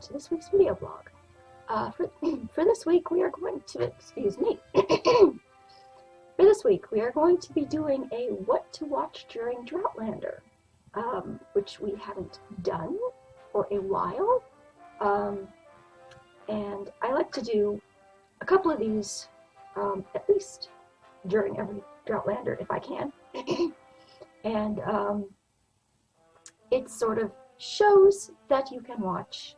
to this week's video blog. For this week, we are going to, excuse me, for this week, we are going to be doing a what to watch during Droughtlander, which we haven't done for a while, and I like to do a couple of these, at least during every Droughtlander if I can, and it's sort of shows that you can watch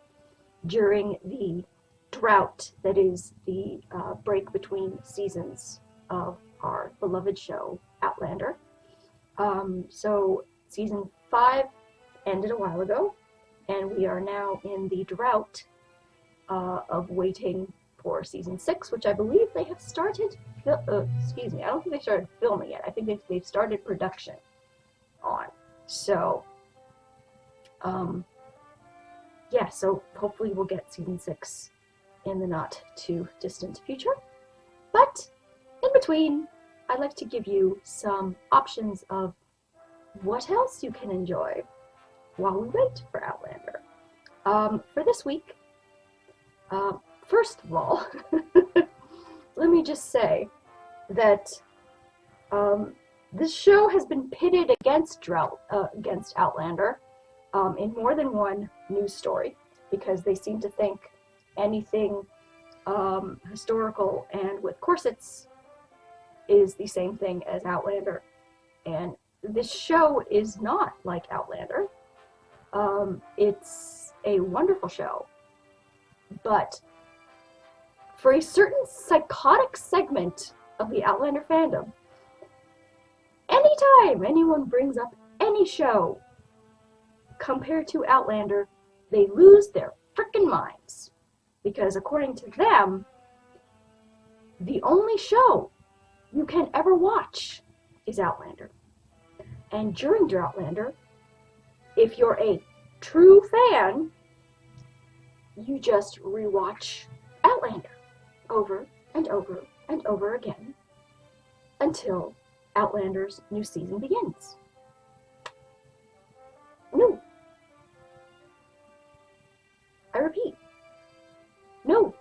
during the drought that is the break between seasons of our beloved show, Outlander. So season 5 ended a while ago, and we are now in the drought of waiting for season 6, which I believe they have started, excuse me, I don't think they started filming yet. I think they've started production on. So, yeah, so hopefully we'll get season 6 in the not too distant future. But in between, I'd like to give you some options of what else you can enjoy while we wait for Outlander. For this week, first of all, let me just say that this show has been pitted against Outlander in more than one news story, because they seem to think anything historical and with corsets is the same thing as Outlander. And this show is not like Outlander. It's a wonderful show, but for a certain psychotic segment of the Outlander fandom, anytime anyone brings up any show compared to Outlander, they lose their frickin' minds. Because according to them, the only show you can ever watch is Outlander. And during Droughtlander, if you're a true fan, you just rewatch Outlander over and over and over again until Outlander's new season begins. No. I repeat, no.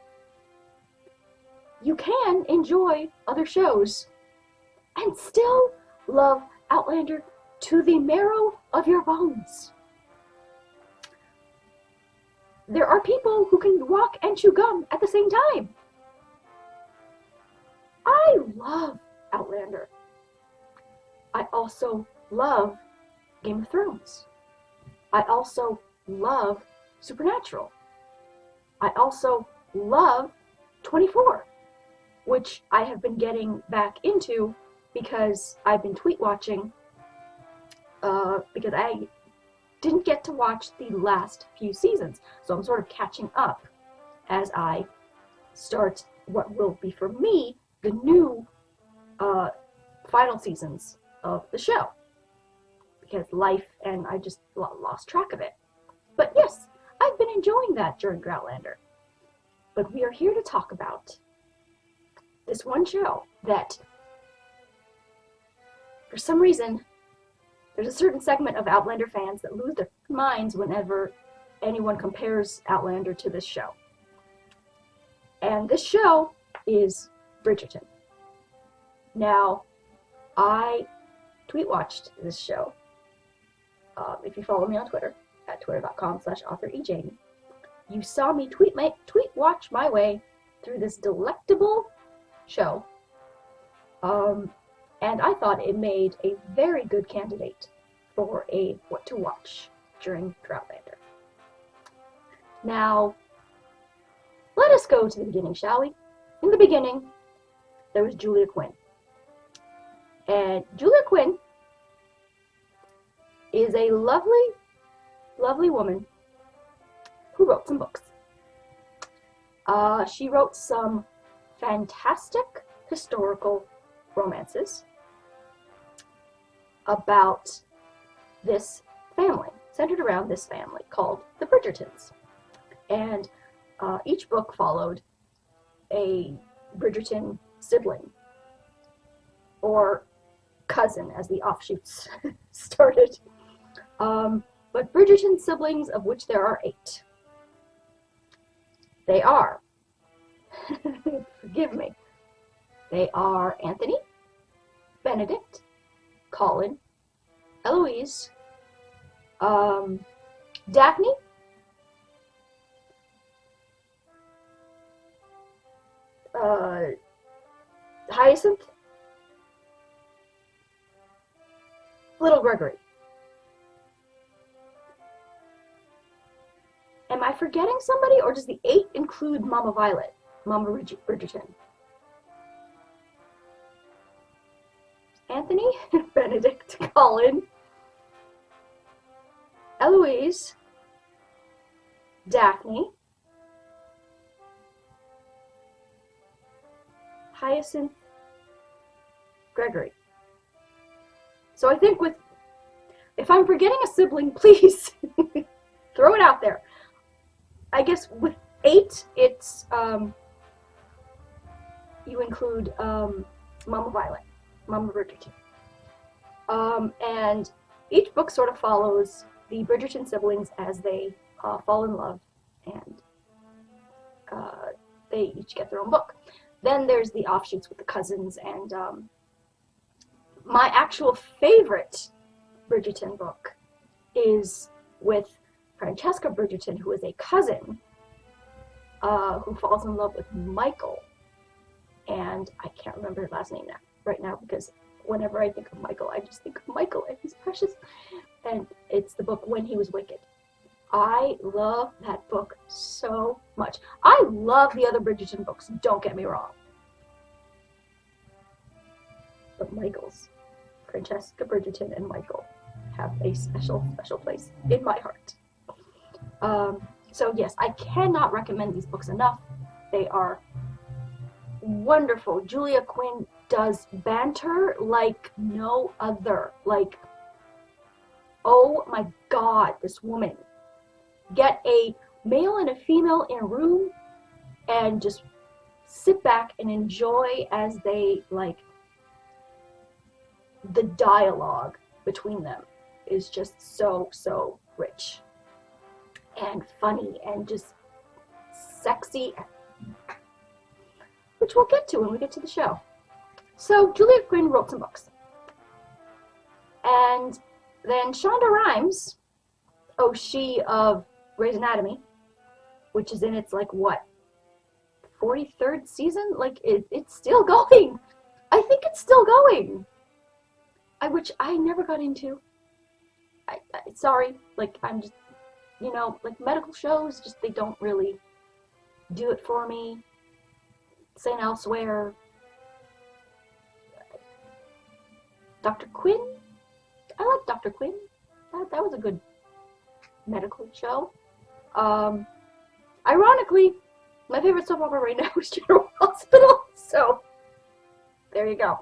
You can enjoy other shows and still love Outlander to the marrow of your bones. There are people who can walk and chew gum at the same time. I love Outlander. I also love Game of Thrones. I also love Supernatural. I also love 24, which I have been getting back into because I've been tweet watching, because I didn't get to watch the last few seasons, so I'm sort of catching up as I start what will be for me the new final seasons of the show, because life and I just lost track of it. But yes, I've been enjoying that during Droughtlander. But we are here to talk about this one show that, for some reason, there's a certain segment of Outlander fans that lose their minds whenever anyone compares Outlander to this show. And this show is Bridgerton. Now, I tweet watched this show. If you follow me on Twitter, at twitter.com/authorejamie, you saw me tweet watch my way through this delectable show. And I thought it made a very good candidate for a what to watch during Droughtlander. Now, let us go to the beginning, shall we? In the beginning, there was Julia Quinn. And Julia Quinn is a lovely, lovely woman who wrote some books. She wrote some fantastic historical romances about this family, centered around this family called the Bridgertons. And each book followed a Bridgerton sibling, or cousin as the offshoots started. But Bridgerton siblings, of which there are 8. They are, forgive me, they are Anthony, Benedict, Colin, Eloise, Daphne, Hyacinth, Little Gregory. Am I forgetting somebody, or does the 8 include Mama Violet, Mama Bridgerton? Anthony, Benedict, Colin, Eloise, Daphne, Hyacinth, Gregory. So I think if I'm forgetting a sibling, please throw it out there. I guess with 8, it's, you include Mama Violet, Mama Bridgerton. And each book sort of follows the Bridgerton siblings as they fall in love, and they each get their own book. Then there's the offshoots with the cousins, and my actual favorite Bridgerton book is with Francesca Bridgerton, who is a cousin who falls in love with Michael. And I can't remember her last name right now, because whenever I think of Michael, I just think of Michael and he's precious. And it's the book When He Was Wicked. I love that book so much. I love the other Bridgerton books, don't get me wrong. But Michael's, Francesca Bridgerton and Michael, have a special, special place in my heart. So yes, I cannot recommend these books enough. They are wonderful. Julia Quinn does banter like no other. Like, oh my God, this woman. Get a male and a female in a room and just sit back and enjoy as they, like, the dialogue between them is just so, so rich and funny and just sexy, which we'll get to when we get to the show. So Julia Quinn wrote some books. And then Shonda Rhimes, she of Grey's Anatomy, which is in its, like, what, 43rd season? Like, it's still going. I think it's still going. Which I never got into. Sorry, like, I'm just, like, medical shows, just, they don't really do it for me. St. Elsewhere. Dr. Quinn? I like Dr. Quinn. That was a good medical show. Ironically, my favorite soap opera right now is General Hospital, so there you go.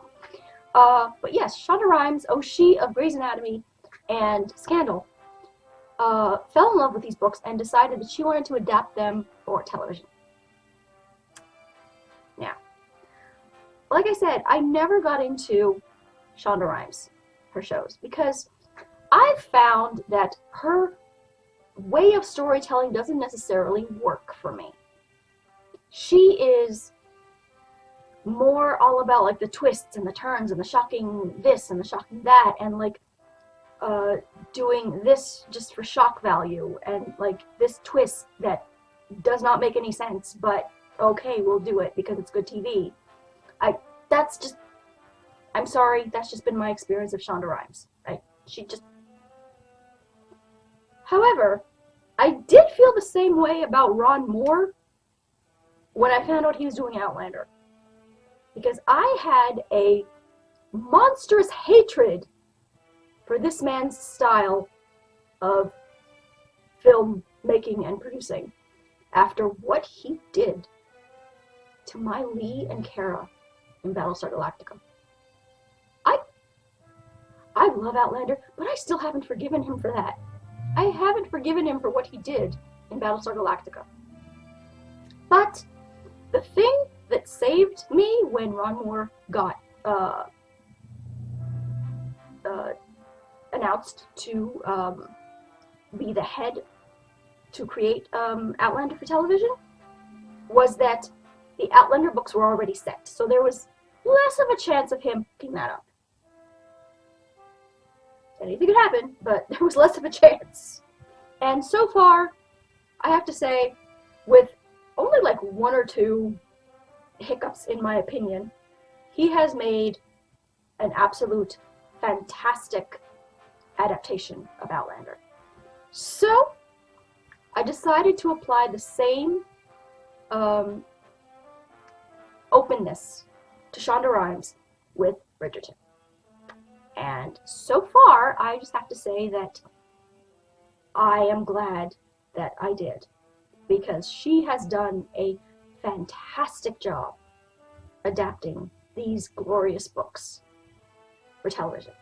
But yes, Shonda Rhimes, she of Grey's Anatomy and Scandal, fell in love with these books and decided that she wanted to adapt them for television. Now, like I said, I never got into Shonda Rhimes, her shows, because I've found that her way of storytelling doesn't necessarily work for me. She is more all about, like, the twists and the turns and the shocking this and the shocking that, and, like, doing this just for shock value, and, like, this twist that does not make any sense, but okay, we'll do it because it's good TV. I'm sorry, that's just been my experience of Shonda Rhimes. However, I did feel the same way about Ron Moore when I found out he was doing Outlander. Because I had a monstrous hatred for this man's style of film making and producing after what he did to my Lee and Kara in Battlestar Galactica. I love Outlander, but I still haven't forgiven him for that. I haven't forgiven him for what he did in Battlestar Galactica. But the thing that saved me when Ron Moore got announced to be the head to create Outlander for television was that the Outlander books were already set, so there was less of a chance of him picking that up. Anything could happen, but there was less of a chance. And so far, I have to say, with only like one or two hiccups in my opinion, he has made an absolute fantastic adaptation of Outlander. So, I decided to apply the same openness to Shonda Rhimes with Bridgerton. And so far, I just have to say that I am glad that I did, because she has done a fantastic job adapting these glorious books for television.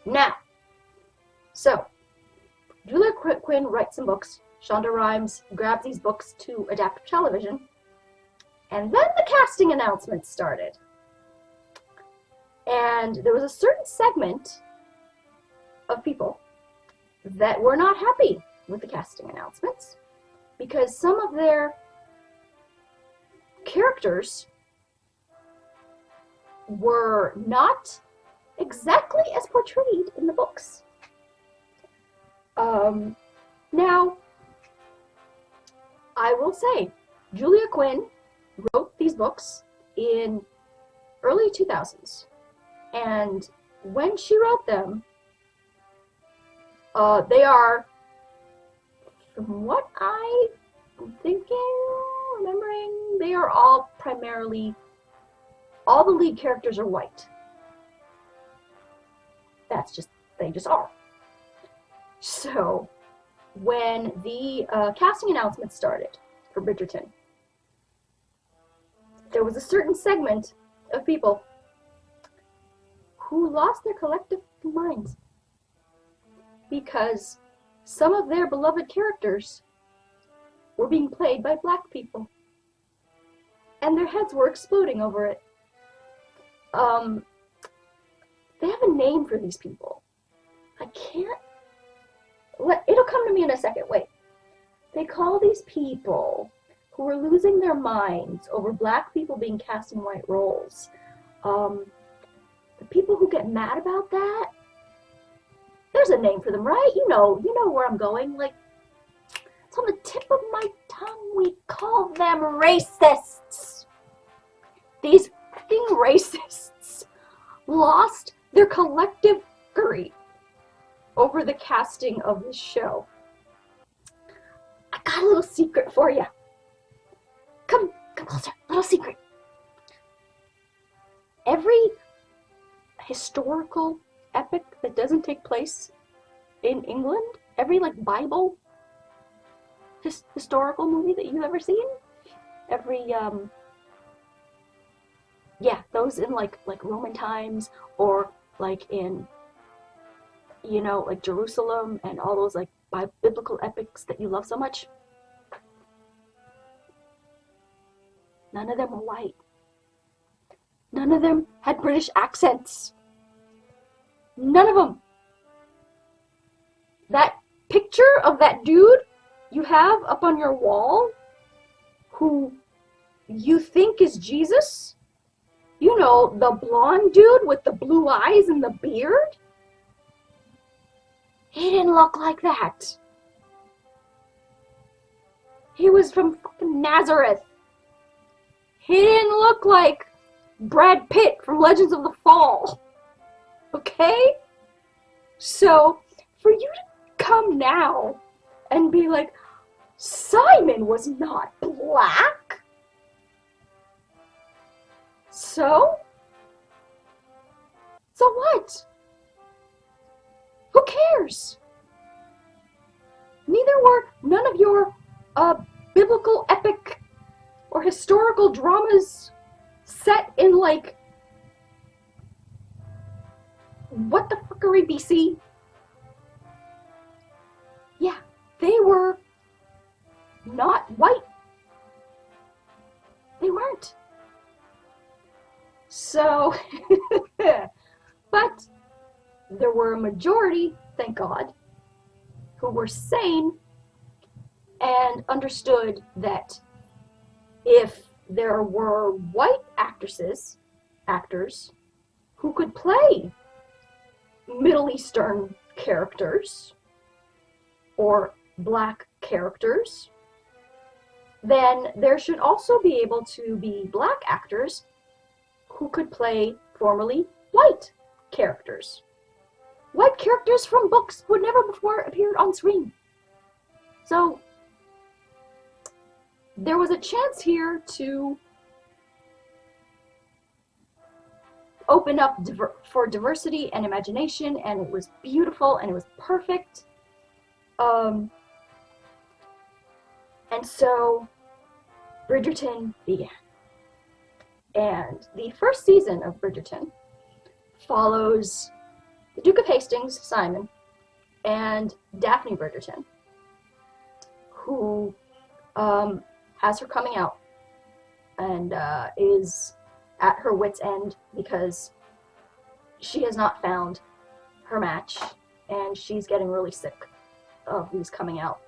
Now, so, Julia Quinn writes some books, Shonda Rhimes grabs these books to adapt for television, and then the casting announcements started. And there was a certain segment of people that were not happy with the casting announcements because some of their characters were not exactly as portrayed in the books. Now, I will say, Julia Quinn wrote these books in early 2000s. And when she wrote them, they are, from what I'm remembering, they are all primarily, all the lead characters are white. They just are. So, when the casting announcements started for Bridgerton, there was a certain segment of people who lost their collective minds because some of their beloved characters were being played by black people, and their heads were exploding over it. They have a name for these people. I can't... It'll come to me in a second. Wait. They call these people who are losing their minds over black people being cast in white roles. The people who get mad about that, there's a name for them, right? You know where I'm going. Like, it's on the tip of my tongue. We call them racists. These fucking racists lost their collective fury over the casting of this show. I got a little secret for you. Come closer. Little secret. Every historical epic that doesn't take place in England, every like Bible historical movie that you've ever seen, every those in like Roman times, or like in like Jerusalem and all those like biblical epics that you love so much, none of them were white. None of them had British accents. None of them. That picture of that dude you have up on your wall, who you think is Jesus, the blonde dude with the blue eyes and the beard, he didn't look like that. He was from fucking Nazareth. He didn't look like Brad Pitt from Legends of the Fall. Okay? So, for you to come now and be like, Simon was not black? So what? Who cares? Neither were none of your biblical epic or historical dramas set in like what the fuckery BC? Yeah, they were not white. They weren't. So, but there were a majority, thank God, who were sane and understood that if there were white actors, who could play Middle Eastern characters or black characters, then there should also be able to be black actors who could play formerly white characters. White characters from books who had never before appeared on screen. So there was a chance here to open up for diversity and imagination, and it was beautiful and it was perfect. And so Bridgerton began. And the first season of Bridgerton follows the Duke of Hastings, Simon, and Daphne Bridgerton, who has her coming out and is at her wit's end because she has not found her match, and she's getting really sick of these coming out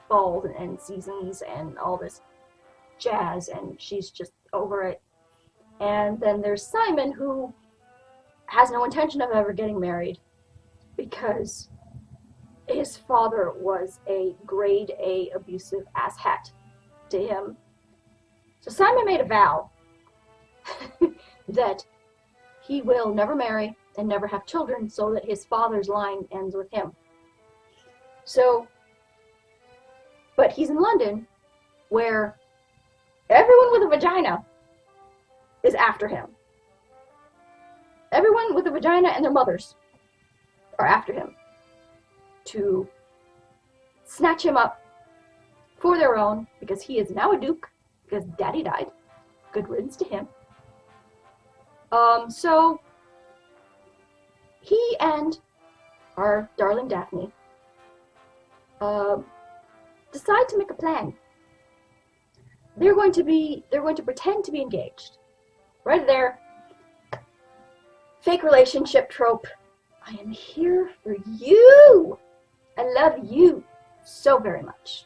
balls and end seasons and all this jazz, and she's just over it. And then there's Simon, who has no intention of ever getting married because his father was a grade A abusive asshat to him. So Simon made a vow that he will never marry and never have children so that his father's line ends with him. So, but he's in London, where everyone with a vagina is after him. Everyone with a vagina and their mothers are after him to snatch him up for their own, because he is now a duke, because daddy died. Good riddance to him. So he and our darling Daphne decide to make a plan. They're going to pretend to be engaged. Right there. Fake relationship trope. I am here for you. I love you so very much.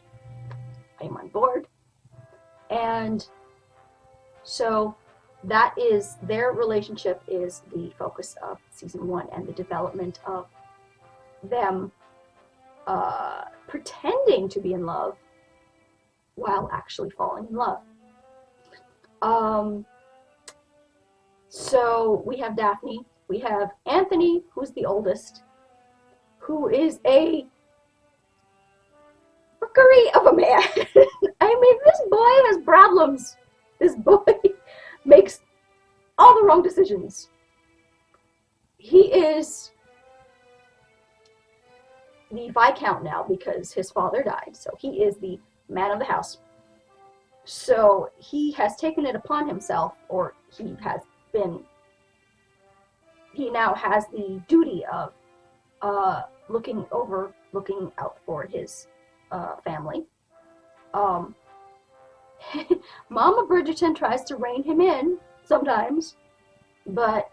I am on board. And so that is, their relationship is the focus of season 1, and the development of them pretending to be in love while actually falling in love. So we have Daphne, we have Anthony, who's the oldest, who is a rookery of a man. I mean, this boy has problems. This boy makes all the wrong decisions. He is the Viscount now because his father died, so he is the man of the house. So he has taken it upon himself, or he now has the duty of looking out for his family. Mama Bridgerton tries to rein him in sometimes, but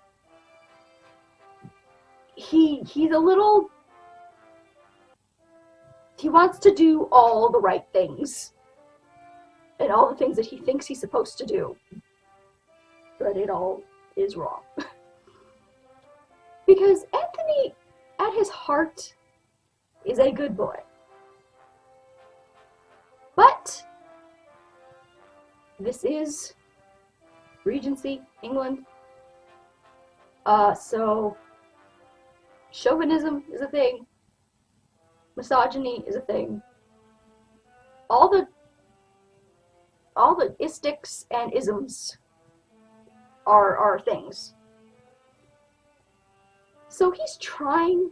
he's a little, he wants to do all the right things and all the things that he thinks he's supposed to do, but it all is wrong. Because Anthony, at his heart, is a good boy. But this is Regency, England. So chauvinism is a thing. Misogyny is a thing. All the istics and isms are things. So he's trying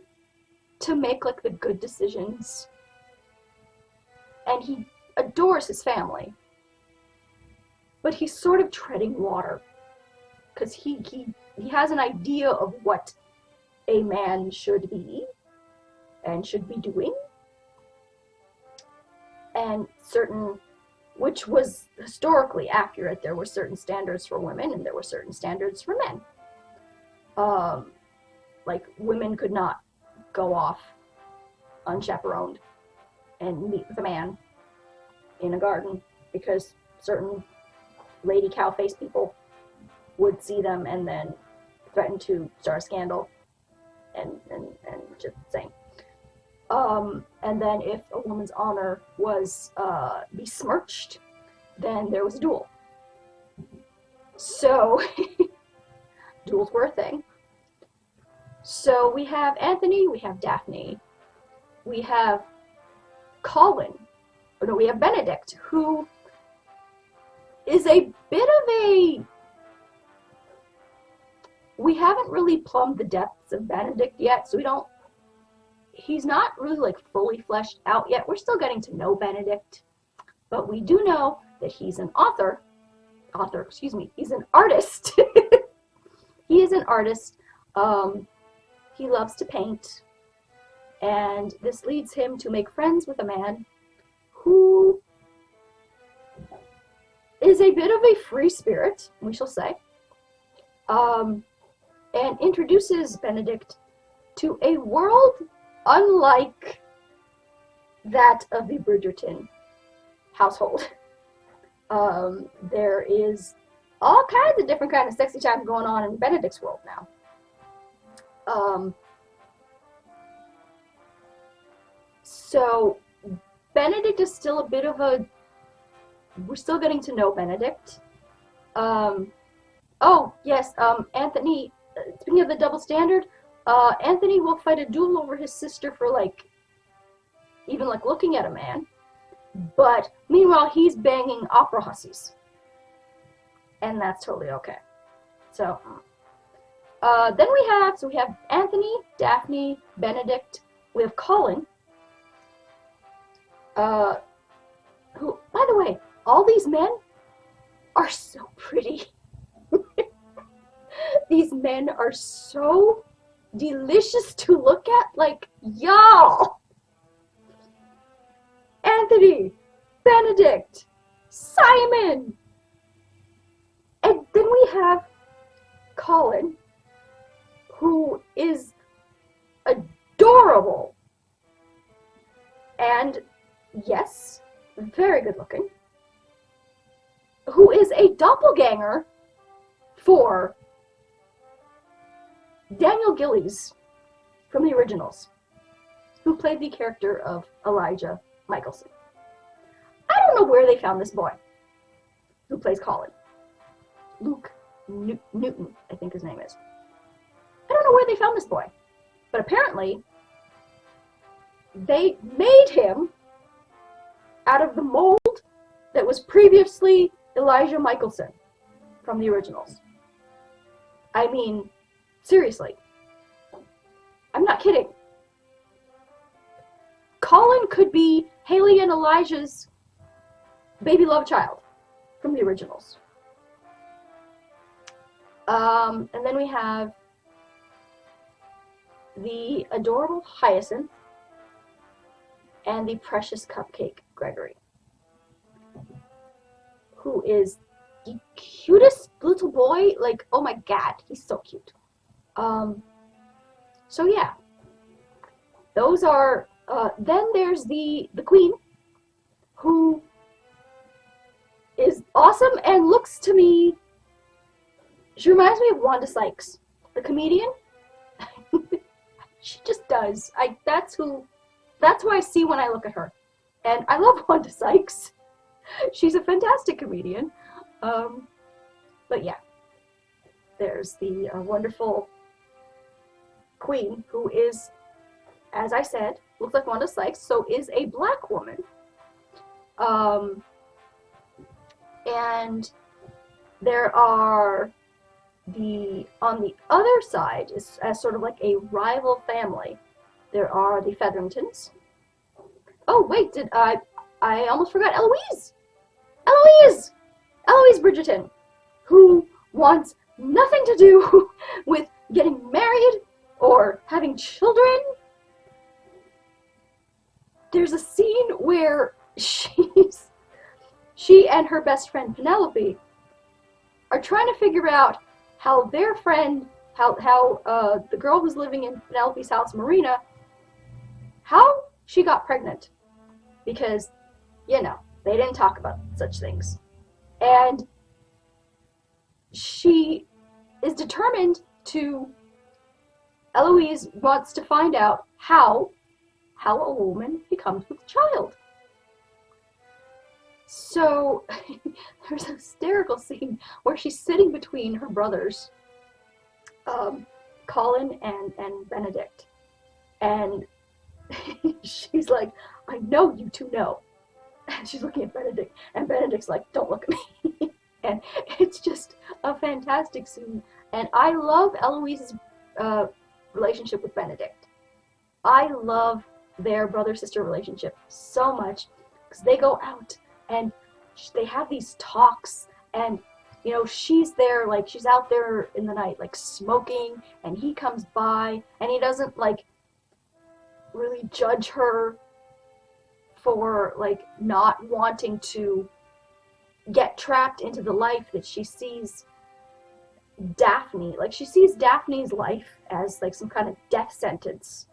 to make like the good decisions, and he adores his family, but he's sort of treading water because he has an idea of what a man should be and should be doing, and which was historically accurate. There were certain standards for women and there were certain standards for men. Like, women could not go off unchaperoned and meet with a man in a garden because certain lady cow face people would see them and then threaten to start a scandal and just saying. And then if a woman's honor was besmirched, then there was a duel. So duels were a thing. So we have Anthony, we have Daphne, we have Colin, or no, we have Benedict, who is a bit of a... We haven't really plumbed the depths of Benedict yet, so we don't... He's not really, like, fully fleshed out yet. We're still getting to know Benedict. But we do know that he's an he's an artist. He is an artist. He loves to paint. And this leads him to make friends with a man who is a bit of a free spirit, we shall say. And introduces Benedict to a world unlike that of the Bridgerton household. There is all kinds of different kind of sexy time going on in Benedict's world now. So Benedict is still a bit of a... We're still getting to know Benedict. Oh, yes, Anthony, speaking of the double standard, Anthony will fight a duel over his sister for, like, even, like, looking at a man. But, meanwhile, he's banging opera hussies. And that's totally okay. So, then we have Anthony, Daphne, Benedict, we have Colin, who, by the way, all these men are so pretty. These men are so delicious to look at, like, y'all! Anthony, Benedict, Simon! And then we have Colin, who is adorable. And, yes, very good looking. Who is a doppelganger for Daniel Gillies from the originals, who played the character of Elijah Michelson. I don't know where they found this boy who plays Colin. Luke Newton, I think his name is. I don't know where they found this boy, but apparently they made him out of the mold that was previously Elijah Michelson from the originals. I mean, seriously. I'm not kidding. Colin could be Haley and Elijah's baby love child from the originals. And then we have the adorable Hyacinth and the precious cupcake Gregory, who is the cutest little boy. Like, oh my god, he's so cute. So yeah, those are, then there's the queen, who is awesome and looks to me, she reminds me of Wanda Sykes, the comedian. She just does. That's who I see when I look at her. And I love Wanda Sykes. She's a fantastic comedian. But yeah, there's the wonderful queen, who is, as I said, looks like Wanda Sykes, so is a black woman. And there are on the other side, is as sort of like a rival family, there are the Featheringtons. Oh wait, I almost forgot Eloise Bridgerton, who wants nothing to do with getting married or having children. There's a scene where she and her best friend Penelope are trying to figure out how their friend, how the girl who's living in Penelope's house, Marina, how she got pregnant. Because, you know, they didn't talk about such things. And she is determined to, Eloise wants to find out how a woman becomes with a child. So there's a hysterical scene where she's sitting between her brothers, Colin and Benedict, and she's like, I know you two know. And she's looking at Benedict, and Benedict's like, don't look at me. And it's just a fantastic scene. And I love Eloise's relationship with Benedict. I love their brother-sister relationship so much, because they go out and they have these talks, and you know, she's there, like, she's out there in the night, like, smoking, and he comes by, and he doesn't, like, really judge her for, like, not wanting to get trapped into the life that she sees Daphne, like, she sees Daphne's life as, like, some kind of death sentence.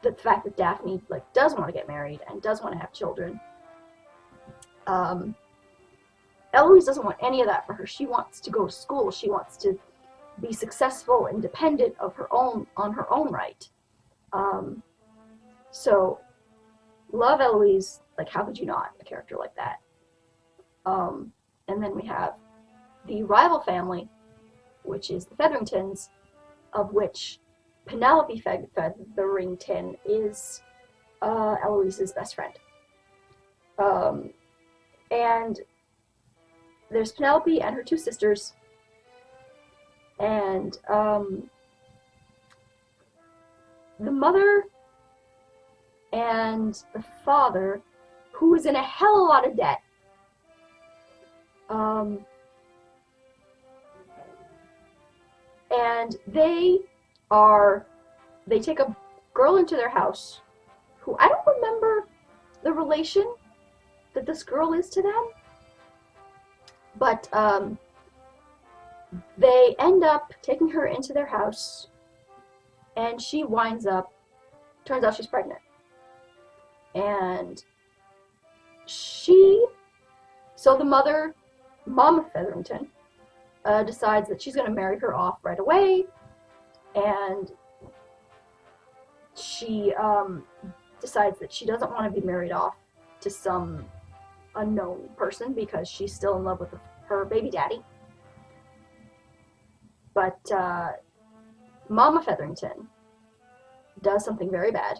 The fact that Daphne, like, does want to get married and does want to have children. Eloise doesn't want any of that for her. She wants to go to school. She wants to be successful, independent of her own, on her own right. So, love Eloise. Like, how could you not? A character like that. And then we have the rival family, which is the Featheringtons, of which Penelope Featherington is Eloise's best friend. And there's Penelope and her two sisters, and the mother and the father, who is in a hell of a lot of debt, and they take a girl into their house, who I don't remember the relation that this girl is to them, but they end up taking her into their house, and she winds up, turns out she's pregnant, and so the mother, Mama Featherington, decides that she's going to marry her off right away, and she decides that she doesn't want to be married off to some unknown person, because she's still in love with her baby daddy. But Mama Featherington does something very bad,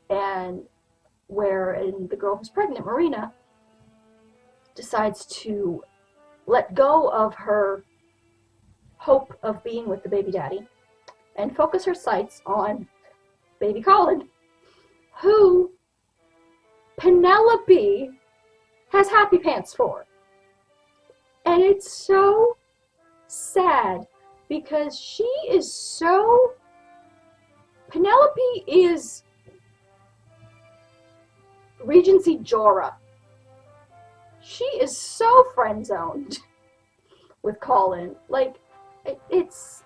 and wherein the girl who's pregnant, Marina, decides to let go of her hope of being with the baby daddy and focus her sights on baby Colin, who Penelope has happy pants for. And it's so sad, because Penelope is Regency Jorah. She is so friend-zoned with Colin. Like, it's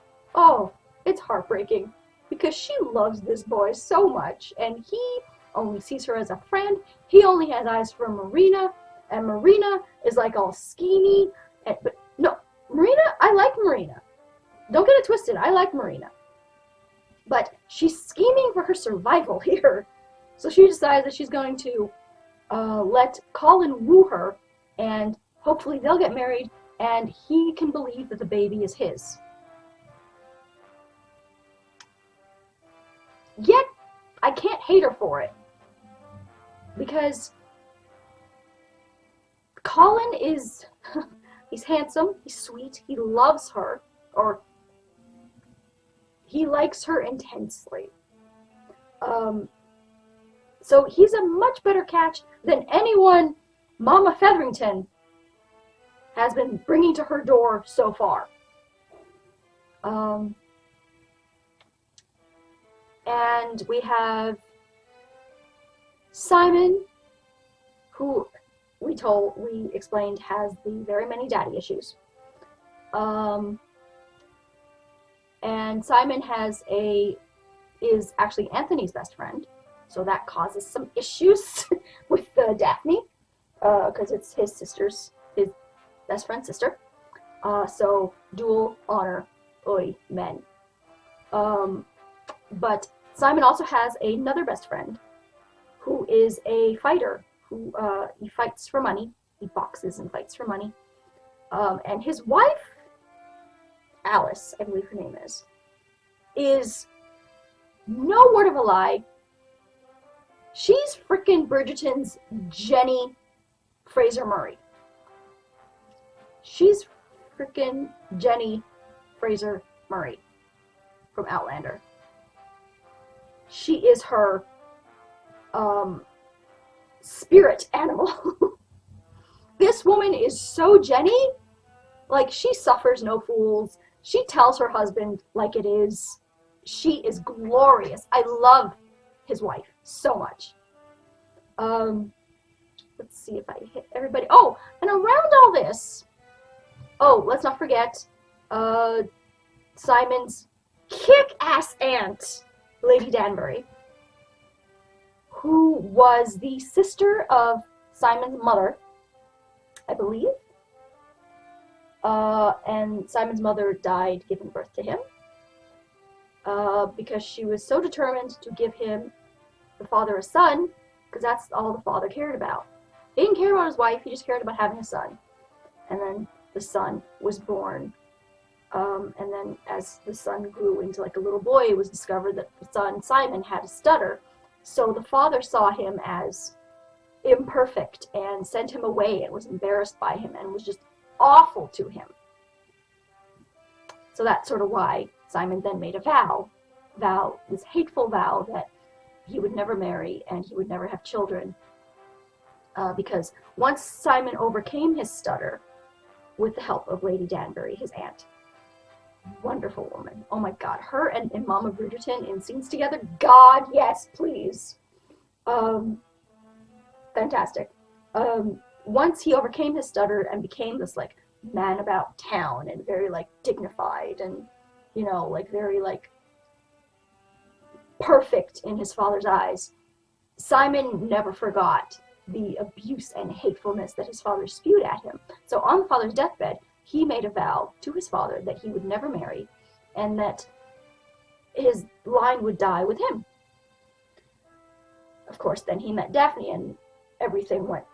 heartbreaking, because she loves this boy so much, and he only sees her as a friend. He only has eyes for Marina, and Marina is like all schemy. But no, Marina, I like Marina. Don't get it twisted, I like Marina. But she's scheming for her survival here. So she decides that she's going to let Colin woo her, and hopefully they'll get married, and he can believe that the baby is his. Yet, I can't hate her for it, because Colin is, he's handsome, he's sweet, he loves her, or he likes her intensely. So he's a much better catch than anyone Mama Featherington has been bringing to her door so far. And we have Simon, who we explained has the very many daddy issues. And Simon is actually Anthony's best friend, so that causes some issues with Daphne, because it's his best friend's sister. So dual honor, oi, men. But Simon also has another best friend who is a fighter, who he fights for money. He boxes and fights for money. And his wife, Alice, I believe her name is no word of a lie. She's frickin' Bridgerton's Jenny Fraser Murray. She's frickin' Jenny Fraser Murray from Outlander. She is her spirit animal. This woman is so Jenny. Like, she suffers no fools. She tells her husband like it is. She is glorious. I love his wife so much. Let's see if I hit everybody. Oh, and around all this, let's not forget Simon's kick-ass aunt, Lady Danbury, who was the sister of Simon's mother, I believe. And Simon's mother died giving birth to him because she was so determined to give him, the father, a son, because that's all the father cared about. He didn't care about his wife, he just cared about having a son. And then the son was born. And then as the son grew into like a little boy, it was discovered that the son, Simon, had a stutter. So the father saw him as imperfect and sent him away and was embarrassed by him and was just awful to him. So that's sort of why Simon then made a vow, this hateful vow that he would never marry and he would never have children. Because once Simon overcame his stutter with the help of Lady Danbury, his aunt, wonderful woman. Oh my God, her and Mama Bridgerton in scenes together. God, yes, please. Fantastic. Once he overcame his stutter and became this like man about town and very like dignified and, you know, like very like perfect in his father's eyes, Simon never forgot the abuse and hatefulness that his father spewed at him. So on the father's deathbed, he made a vow to his father that he would never marry and that his line would die with him. Of course, then he met Daphne and everything went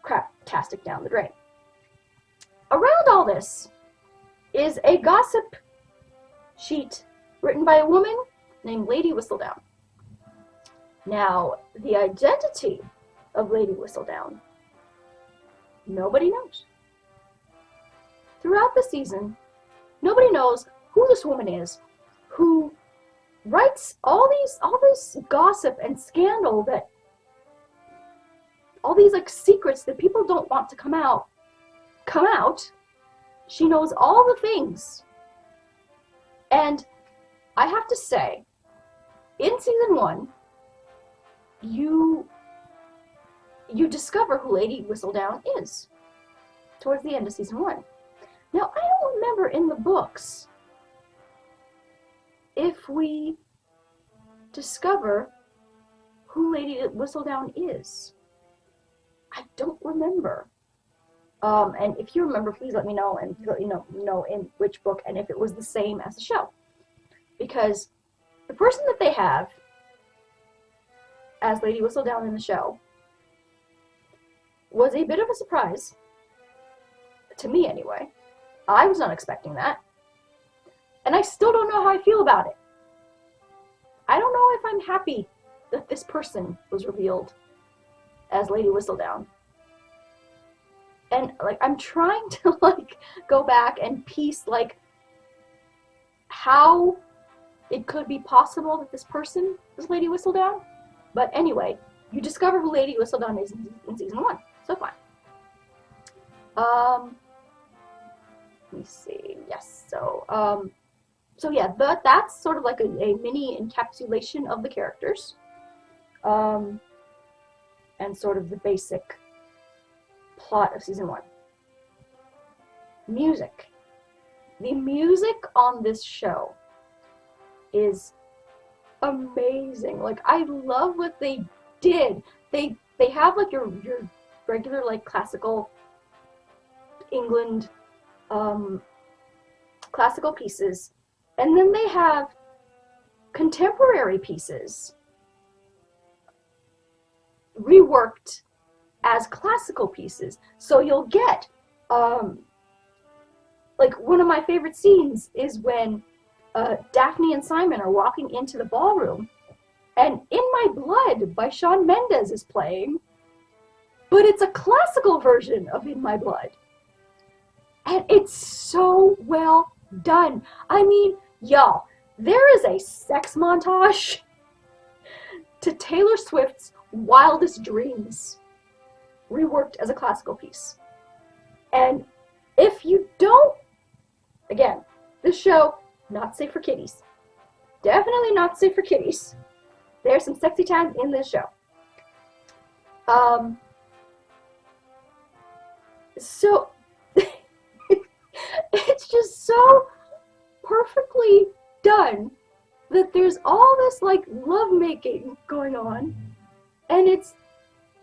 crap-tastic down the drain. Around all this is a gossip sheet written by a woman named Lady Whistledown. Now, the identity of Lady Whistledown, nobody knows. Throughout the season, nobody knows who this woman is, who writes all this gossip and scandal, that all these like secrets that people don't want to come out. She knows all the things. And I have to say, in season 1, you discover who Lady Whistledown is towards the end of season 1. Now, I don't remember in the books if we discover who Lady Whistledown is. I don't remember. And if you remember, please let me know, and let me know in which book and if it was the same as the show. Because the person that they have as Lady Whistledown in the show was a bit of a surprise. To me, anyway. I was not expecting that. And I still don't know how I feel about it. I don't know if I'm happy that this person was revealed as Lady Whistledown. And like, I'm trying to like go back and piece like how it could be possible that this person is Lady Whistledown. But anyway, you discover who Lady Whistledown is in season 1. So fine. Let me see. Yes. So yeah, that's sort of like a mini encapsulation of the characters, and sort of the basic plot of season 1. Music. The music on this show is amazing. Like, I love what they did. They have like your regular like classical England classical pieces, and then they have contemporary pieces reworked as classical pieces. So you'll get, like, one of my favorite scenes is when Daphne and Simon are walking into the ballroom, and In My Blood by Shawn Mendes is playing, but it's a classical version of In My Blood. And it's so well done. I mean, y'all, there is a sex montage to Taylor Swift's Wildest Dreams, reworked as a classical piece. And if you don't, again, this show, not safe for kiddies. Definitely not safe for kiddies. There's some sexy time in this show. So, it's just so perfectly done that there's all this, like, lovemaking going on, and it's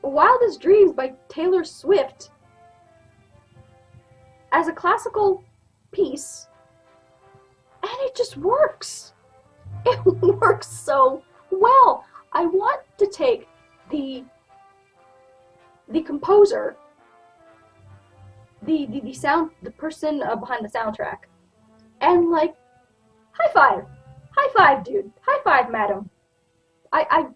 Wildest Dreams by Taylor Swift as a classical piece, and it just works. It works so well. I want to take the composer, the person behind the soundtrack, and, like, high five, dude, high five, madam. I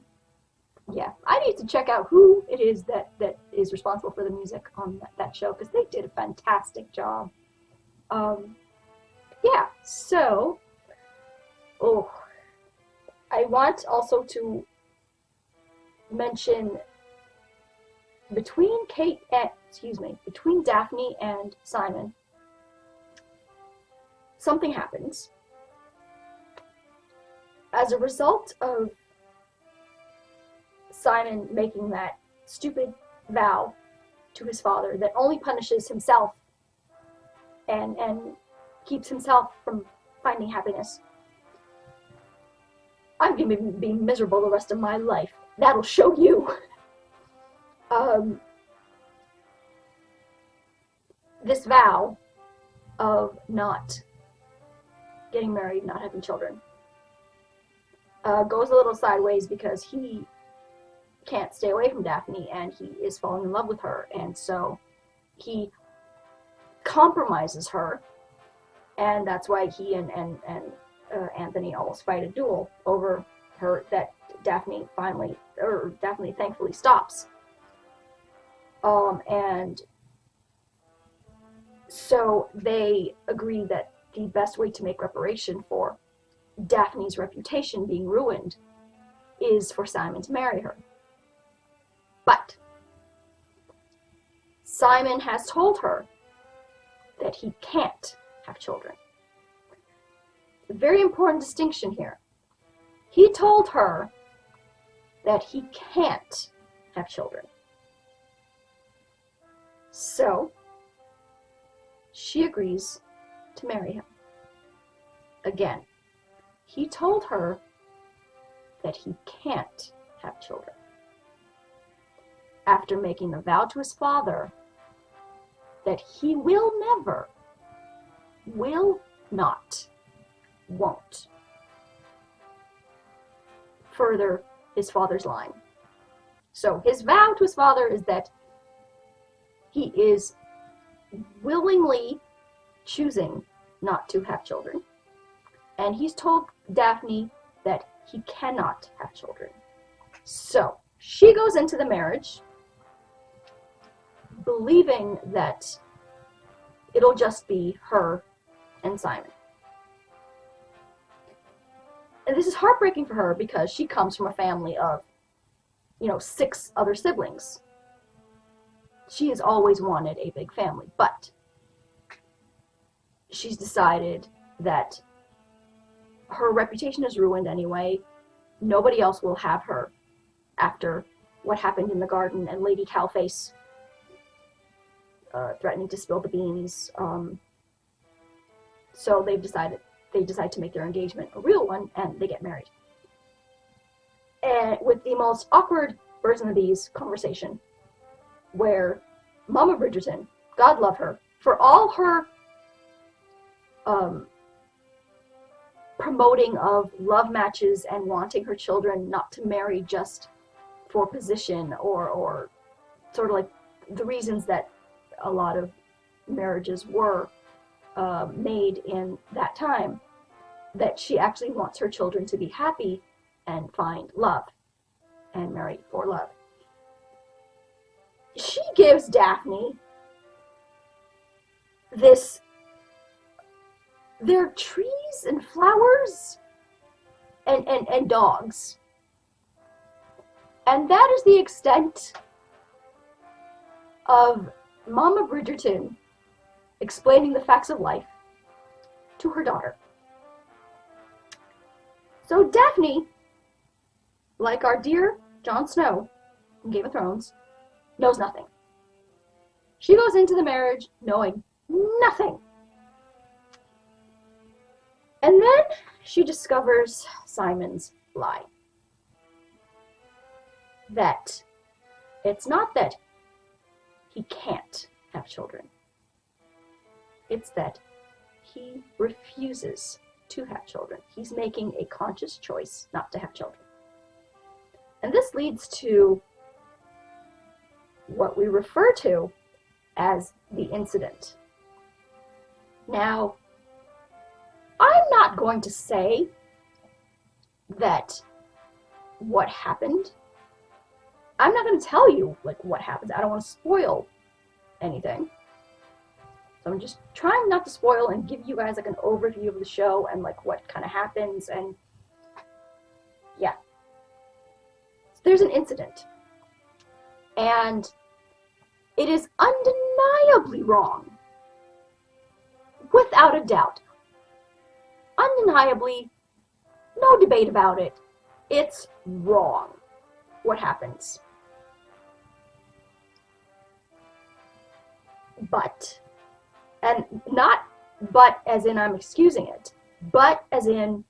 need to check out who it is that is responsible for the music on that show, because they did a fantastic job. Yeah, so, I want also to mention between Daphne and Simon, something happens. As a result of Simon making that stupid vow to his father that only punishes himself and keeps himself from finding happiness, I'm going to be miserable the rest of my life. That'll show you. This vow of not getting married, not having children, goes a little sideways because he can't stay away from Daphne, and he is falling in love with her, and so he compromises her, and that's why he and Anthony almost fight a duel over her, that Daphne thankfully stops. And so they agree that the best way to make reparation for Daphne's reputation being ruined is for Simon to marry her. But Simon has told her that he can't have children. A very important distinction here. He told her that he can't have children. So, she agrees to marry him. Again, he told her that he can't have children. After making a vow to his father that he will never, will not, won't further his father's line. So his vow to his father is that he is willingly choosing not to have children. And he's told Daphne that he cannot have children. So she goes into the marriage believing that it'll just be her and Simon. And this is heartbreaking for her because she comes from a family of, 6 other siblings. She has always wanted a big family, but she's decided that her reputation is ruined anyway. Nobody else will have her after what happened in the garden and Lady Cowface threatening to spill the beans. So they decide to make their engagement a real one, and they get married. And with the most awkward version of these conversation, where Mama Bridgerton, God love her, for all her um, promoting of love matches and wanting her children not to marry just for position or sort of like the reasons that a lot of marriages were made in that time, that she actually wants her children to be happy and find love and marry for love. She gives Daphne their trees and flowers and dogs. And that is the extent of Mama Bridgerton explaining the facts of life to her daughter. So Daphne, like our dear Jon Snow in Game of Thrones, knows nothing. She goes into the marriage knowing nothing. And then she discovers Simon's lie. That it's not that he can't have children. It's that he refuses to have children. He's making a conscious choice not to have children. And this leads to what we refer to as the incident. Now, I'm not going to say that what happened. I'm not going to tell you like what happens. I don't want to spoil anything. So I'm just trying not to spoil and give you guys like an overview of the show and like what kind of happens, and yeah. So there's an incident. And it is undeniably wrong. Without a doubt. Undeniably, no debate about it. It's wrong what happens. But, and not but as in I'm excusing it, but as in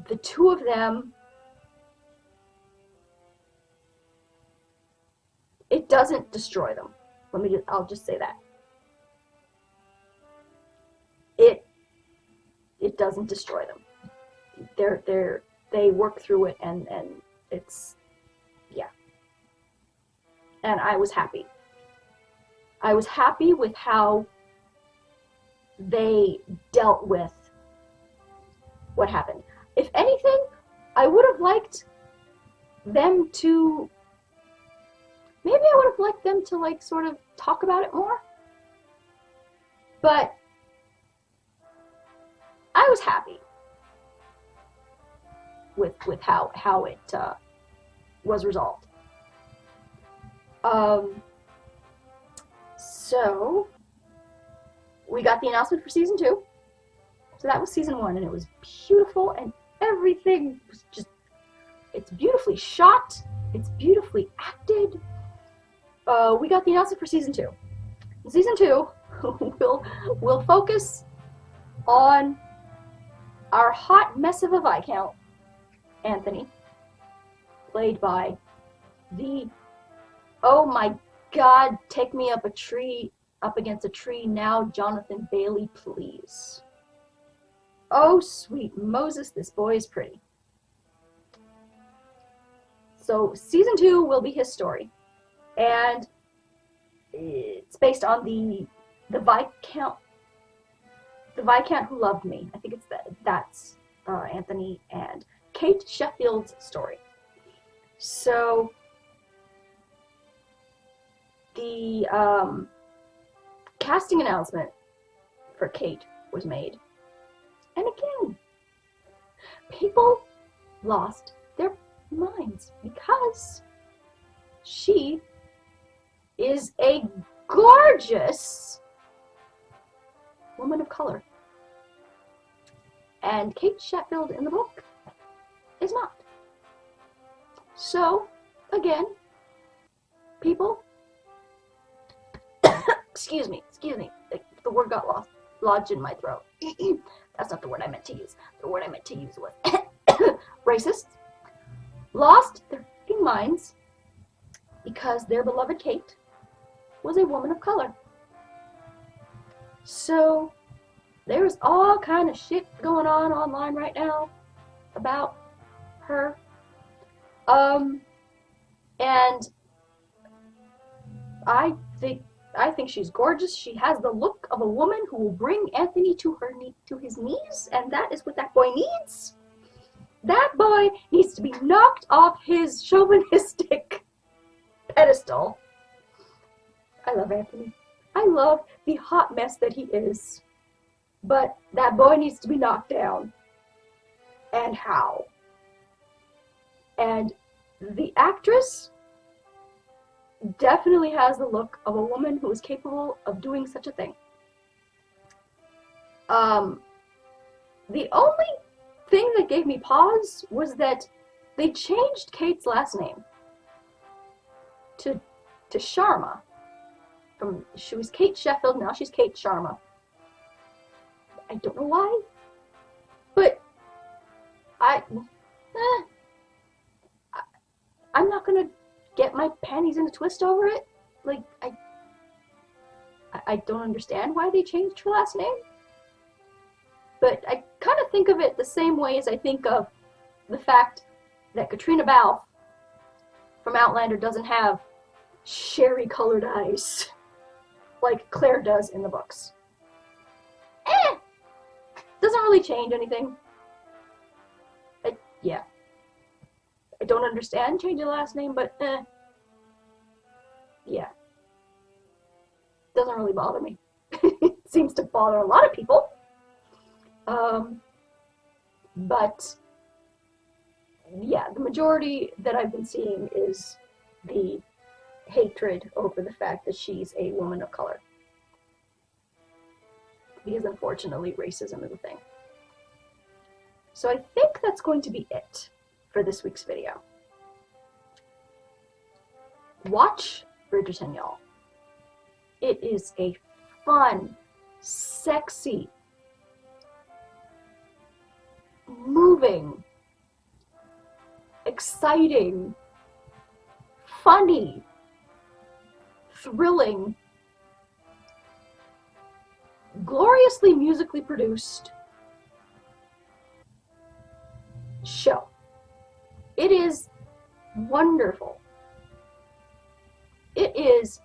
the two of them, it doesn't destroy them. I'll just say that. It doesn't destroy them. They work through it, and it's, yeah. And I was happy. I was happy with how they dealt with what happened. If anything, I would have liked them to, maybe I would have liked them to like sort of talk about it more. But I was happy with how it was resolved. So we got the announcement for season 2. So that was season 1, and it was beautiful, and everything was just, it's beautifully shot, it's beautifully acted. We got the announcement for season 2. In season 2, we'll focus on our hot mess of a Viscount, Anthony, played by the, oh my God, take me up against a tree now, Jonathan Bailey, please. Oh, sweet Moses, this boy is pretty. So season 2 will be his story, and it's based on the Viscount Who Loved Me. I think it's that's Anthony and Kate Sheffield's story. So the casting announcement for Kate was made, and again, people lost their minds because she is a gorgeous woman of color, and Kate Sheffield in the book is not. So again, people, excuse me, the word got lodged in my throat. That's not the word I meant to use. The word I meant to use was racists lost their fucking minds because their beloved Kate was a woman of color. So there's all kind of shit going on online right now about her. And I think she's gorgeous. She has the look of a woman who will bring Anthony to his knees, and that is what that boy needs. That boy needs to be knocked off his chauvinistic pedestal. I love Anthony. I love the hot mess that he is. But that boy needs to be knocked down. And how? And the actress definitely has the look of a woman who is capable of doing such a thing. The only thing that gave me pause was that they changed Kate's last name to Sharma. She was Kate Sheffield, now she's Kate Sharma. I don't know why, but I'm not gonna get my panties in a twist over it. Like, I don't understand why they changed her last name. But I kind of think of it the same way as I think of the fact that Katrina Balfe from Outlander doesn't have sherry-colored eyes like Claire does in the books. Doesn't really change anything. Yeah. I don't understand changing the last name, but yeah. Doesn't really bother me. It seems to bother a lot of people. But yeah, the majority that I've been seeing is the hatred over the fact that she's a woman of color. Because unfortunately, racism is a thing. So I think that's going to be it for this week's video. Watch Bridgerton, y'all. It is a fun, sexy, moving, exciting, funny, thrilling, gloriously musically produced show. It is wonderful. It is,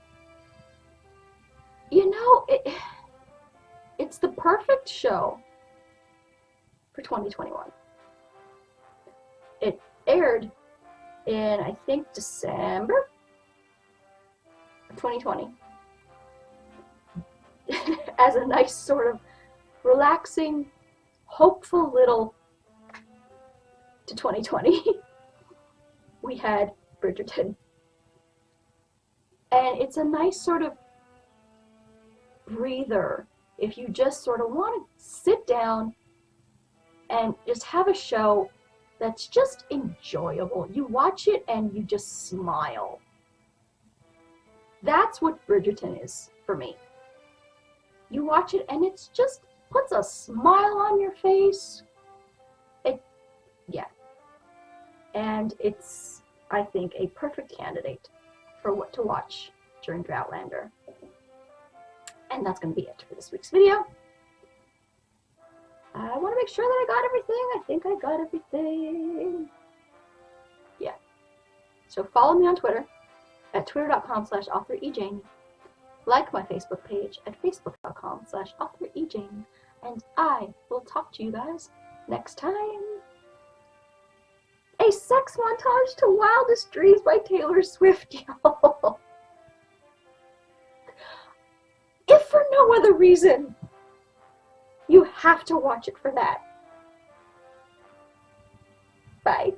you know, it's the perfect show for 2021. It aired in, I think, December of 2020 as a nice sort of relaxing, hopeful little to 2020. We had Bridgerton. And it's a nice sort of breather if you just sort of want to sit down and just have a show that's just enjoyable. You watch it and you just smile. That's what Bridgerton is for me. You watch it and it's just puts a smile on your face. Yeah. And it's, I think, a perfect candidate for what to watch during Droughtlander. And that's going to be it for this week's video. I want to make sure that I got everything. I think I got everything. Yeah. So follow me on Twitter at twitter.com/authorejamie. Like my Facebook page at facebook.com/authorejamie. And I will talk to you guys next time. A sex montage to Wildest Dreams by Taylor Swift, y'all. If for no other reason, you have to watch it for that. Bye.